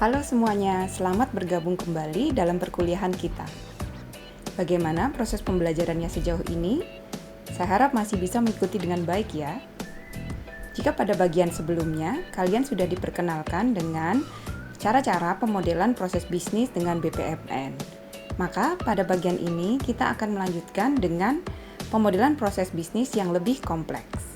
Halo semuanya, selamat bergabung kembali dalam perkuliahan kita. Bagaimana proses pembelajarannya sejauh ini? Saya harap masih bisa mengikuti dengan baik ya. Jika pada bagian sebelumnya, kalian sudah diperkenalkan dengan cara-cara pemodelan proses bisnis dengan BPMN. Maka pada bagian ini kita akan melanjutkan dengan pemodelan proses bisnis yang lebih kompleks.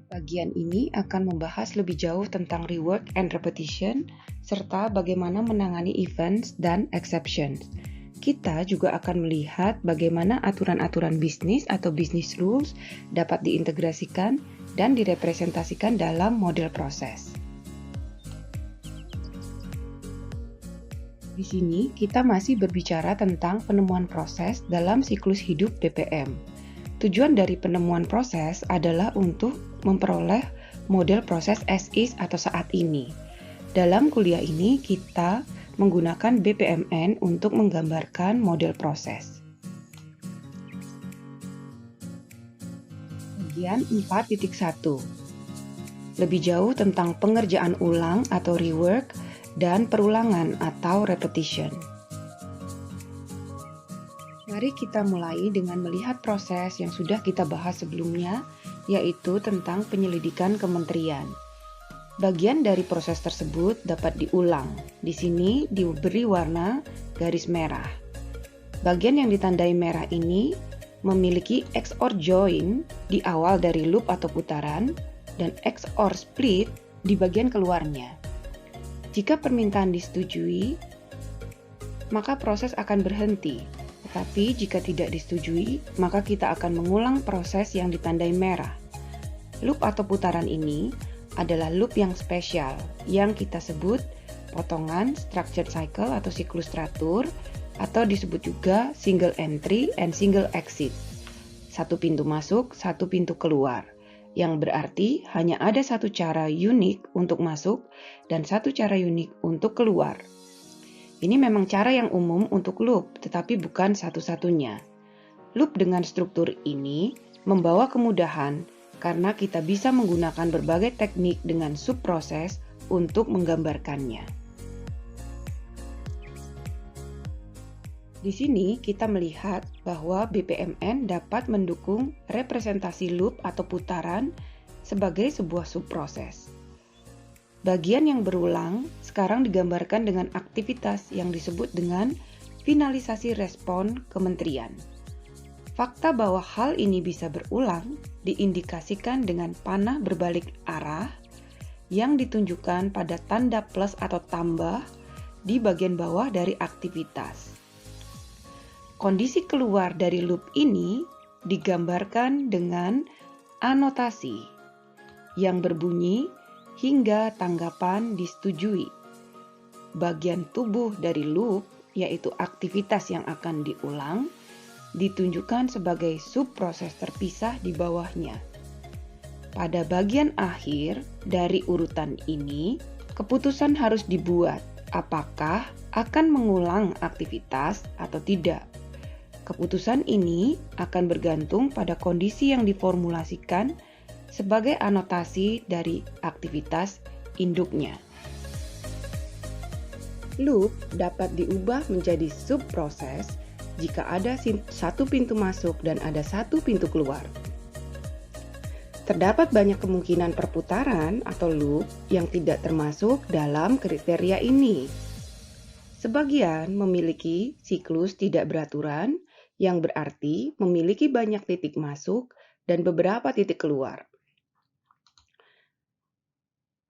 Bagian ini akan membahas lebih jauh tentang rework and repetition, serta bagaimana menangani events dan exceptions. Kita juga akan melihat bagaimana aturan-aturan bisnis atau business rules dapat diintegrasikan dan direpresentasikan dalam model proses. Di sini kita masih berbicara tentang penemuan proses dalam siklus hidup BPM. Tujuan dari penemuan proses adalah untuk memperoleh model proses as is atau saat ini. Dalam kuliah ini kita menggunakan BPMN untuk menggambarkan model proses. Bagian 4.1. Lebih jauh tentang pengerjaan ulang atau rework dan perulangan atau repetition. Mari kita mulai dengan melihat proses yang sudah kita bahas sebelumnya, yaitu tentang penyelidikan kementerian. Bagian dari proses tersebut dapat diulang. Di sini diberi warna garis merah. Bagian yang ditandai merah ini memiliki XOR join di awal dari loop atau putaran dan XOR split di bagian keluarnya. Jika permintaan disetujui, maka proses akan berhenti. Tetapi jika tidak disetujui, maka kita akan mengulang proses yang ditandai merah. Loop atau putaran ini adalah loop yang spesial, yang kita sebut potongan structured cycle atau siklus teratur, atau disebut juga single entry and single exit. Satu pintu masuk, satu pintu keluar, yang berarti hanya ada satu cara unik untuk masuk dan satu cara unik untuk keluar. Ini memang cara yang umum untuk loop, tetapi bukan satu-satunya. Loop dengan struktur ini membawa kemudahan karena kita bisa menggunakan berbagai teknik dengan subproses untuk menggambarkannya. Di sini kita melihat bahwa BPMN dapat mendukung representasi loop atau putaran sebagai sebuah subproses. Bagian yang berulang sekarang digambarkan dengan aktivitas yang disebut dengan finalisasi respon kementerian. Fakta bahwa hal ini bisa berulang diindikasikan dengan panah berbalik arah yang ditunjukkan pada tanda plus atau tambah di bagian bawah dari aktivitas. Kondisi keluar dari loop ini digambarkan dengan anotasi yang berbunyi hingga tanggapan disetujui. Bagian tubuh dari loop, yaitu aktivitas yang akan diulang, ditunjukkan sebagai subproses terpisah di bawahnya. Pada bagian akhir dari urutan ini, keputusan harus dibuat apakah akan mengulang aktivitas atau tidak. Keputusan ini akan bergantung pada kondisi yang diformulasikan sebagai anotasi dari aktivitas induknya. Loop dapat diubah menjadi subproses jika ada satu pintu masuk dan ada satu pintu keluar. Terdapat banyak kemungkinan perputaran atau loop yang tidak termasuk dalam kriteria ini. Sebagian memiliki siklus tidak beraturan, yang berarti memiliki banyak titik masuk dan beberapa titik keluar.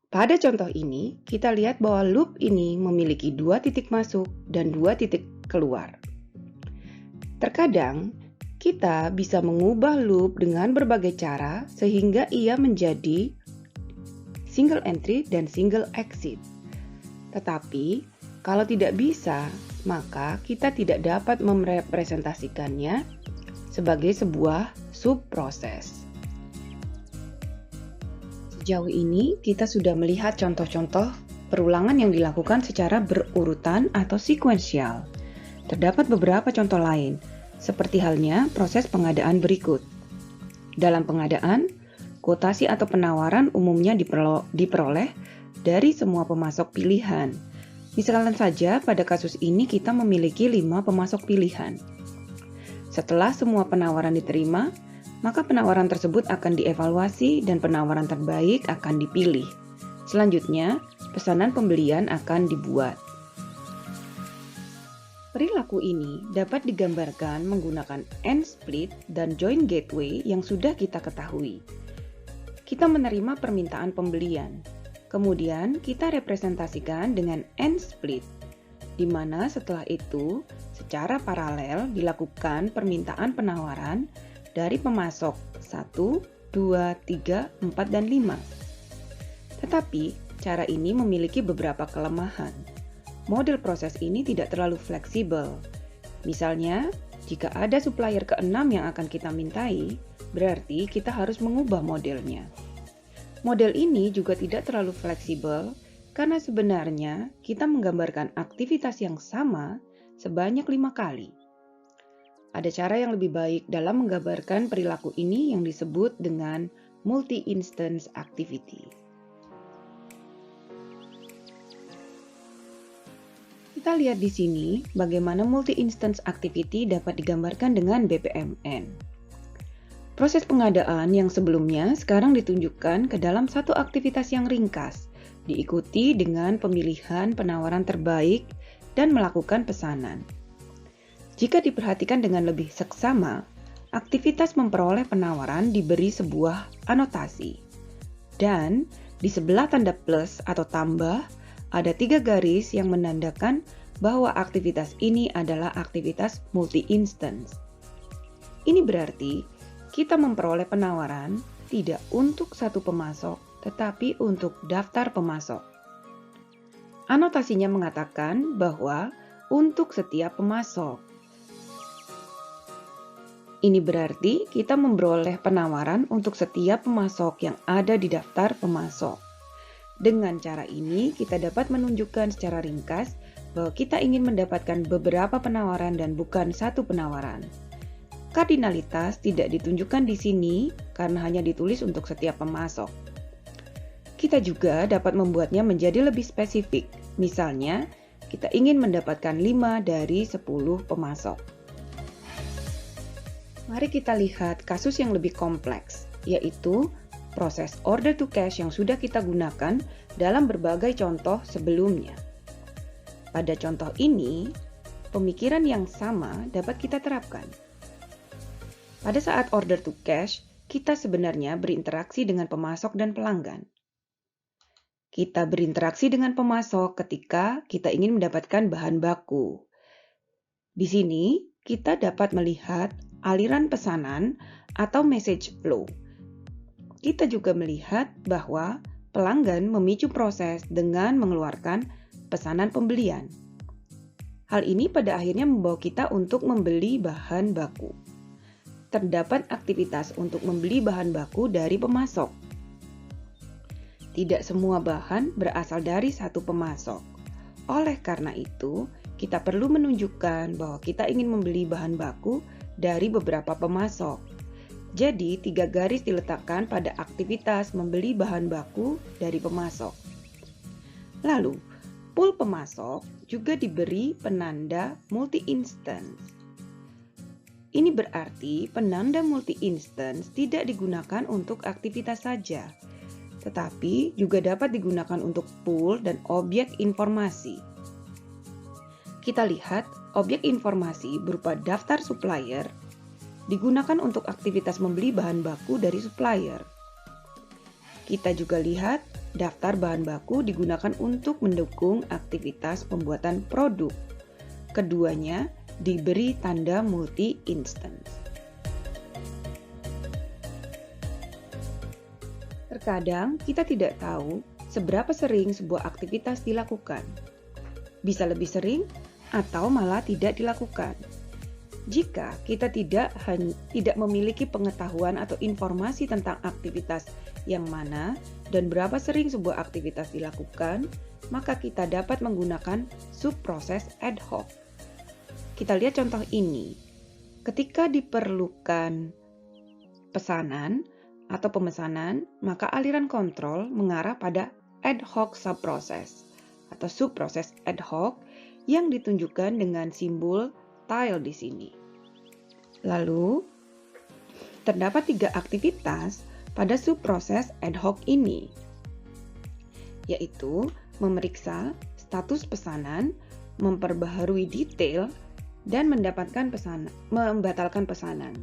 Pada contoh ini, kita lihat bahwa loop ini memiliki 2 titik masuk dan 2 titik keluar. Terkadang, kita bisa mengubah loop dengan berbagai cara sehingga ia menjadi single entry dan single exit. Tetapi, kalau tidak bisa, maka kita tidak dapat merepresentasikannya sebagai sebuah subproses. Sejauh ini kita sudah melihat contoh-contoh perulangan yang dilakukan secara berurutan atau sekuensial. Terdapat beberapa contoh lain, seperti halnya proses pengadaan berikut. Dalam pengadaan, Kuotasi atau penawaran umumnya diperoleh dari semua pemasok pilihan. Misalkan saja pada kasus ini kita memiliki 5 pemasok pilihan. Setelah semua penawaran diterima, maka penawaran tersebut akan dievaluasi dan penawaran terbaik akan dipilih. Selanjutnya, pesanan pembelian akan dibuat. Perilaku ini dapat digambarkan menggunakan end split dan join gateway yang sudah kita ketahui. Kita menerima permintaan pembelian, kemudian kita representasikan dengan end split, di mana setelah itu secara paralel dilakukan permintaan penawaran dari pemasok 1, 2, 3, 4, dan 5. Tetapi cara ini memiliki beberapa kelemahan. Model proses ini tidak terlalu fleksibel. Misalnya, jika ada supplier ke-6 yang akan kita mintai, berarti kita harus mengubah modelnya. Model ini juga tidak terlalu fleksibel karena sebenarnya kita menggambarkan aktivitas yang sama sebanyak 5 kali. Ada cara yang lebih baik dalam menggambarkan perilaku ini yang disebut dengan multi-instance activity. Kita lihat di sini bagaimana multi-instance activity dapat digambarkan dengan BPMN. Proses pengadaan yang sebelumnya sekarang ditunjukkan ke dalam satu aktivitas yang ringkas, diikuti dengan pemilihan penawaran terbaik dan melakukan pesanan. Jika diperhatikan dengan lebih seksama, aktivitas memperoleh penawaran diberi sebuah anotasi. Dan di sebelah tanda plus atau tambah, ada 3 garis yang menandakan bahwa aktivitas ini adalah aktivitas multi-instance. Ini berarti kita memperoleh penawaran tidak untuk satu pemasok, tetapi untuk daftar pemasok. Anotasinya mengatakan bahwa untuk setiap pemasok. Ini berarti kita memperoleh penawaran untuk setiap pemasok yang ada di daftar pemasok. Dengan cara ini, kita dapat menunjukkan secara ringkas bahwa kita ingin mendapatkan beberapa penawaran dan bukan satu penawaran. Kardinalitas tidak ditunjukkan di sini karena hanya ditulis untuk setiap pemasok. Kita juga dapat membuatnya menjadi lebih spesifik. Misalnya, kita ingin mendapatkan 5 dari 10 pemasok. Mari kita lihat kasus yang lebih kompleks, yaitu proses order to cash yang sudah kita gunakan dalam berbagai contoh sebelumnya. Pada contoh ini, pemikiran yang sama dapat kita terapkan. Pada saat order to cash, kita sebenarnya berinteraksi dengan pemasok dan pelanggan. Kita berinteraksi dengan pemasok ketika kita ingin mendapatkan bahan baku. Di sini, kita dapat melihat aliran pesanan atau message flow. Kita juga melihat bahwa pelanggan memicu proses dengan mengeluarkan pesanan pembelian. Hal ini pada akhirnya membawa kita untuk membeli bahan baku. Terdapat aktivitas untuk membeli bahan baku dari pemasok. Tidak semua bahan berasal dari satu pemasok. Oleh karena itu, kita perlu menunjukkan bahwa kita ingin membeli bahan baku dari beberapa pemasok. Jadi, 3 garis diletakkan pada aktivitas membeli bahan baku dari pemasok. Lalu, pool pemasok juga diberi penanda multi-instance. Ini berarti penanda multi-instance tidak digunakan untuk aktivitas saja, tetapi juga dapat digunakan untuk pool dan objek informasi. Kita lihat objek informasi berupa daftar supplier digunakan untuk aktivitas membeli bahan baku dari supplier. Kita juga lihat daftar bahan baku digunakan untuk mendukung aktivitas pembuatan produk. Keduanya diberi tanda multi-instance. Terkadang kita tidak tahu seberapa sering sebuah aktivitas dilakukan. Bisa lebih sering atau malah tidak dilakukan. Jika kita tidak memiliki pengetahuan atau informasi tentang aktivitas yang mana dan berapa sering sebuah aktivitas dilakukan, maka kita dapat menggunakan subproses ad hoc. Kita lihat contoh ini. Ketika diperlukan pesanan, atau pemesanan, maka aliran kontrol mengarah pada ad hoc subprocess atau subproses ad hoc yang ditunjukkan dengan simbol tile di sini. Lalu, terdapat 3 aktivitas pada subproses ad hoc ini, yaitu memeriksa status pesanan, memperbaharui detail, dan membatalkan pesanan.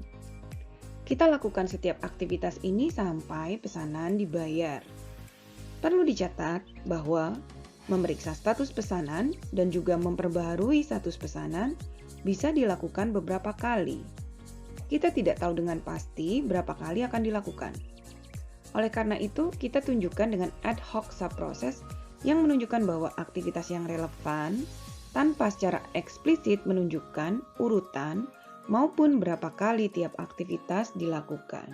Kita lakukan setiap aktivitas ini sampai pesanan dibayar. Perlu dicatat bahwa memeriksa status pesanan dan juga memperbaharui status pesanan bisa dilakukan beberapa kali. Kita tidak tahu dengan pasti berapa kali akan dilakukan. Oleh karena itu, kita tunjukkan dengan ad hoc subprocess yang menunjukkan bahwa aktivitas yang relevan tanpa secara eksplisit menunjukkan urutan maupun berapa kali tiap aktivitas dilakukan.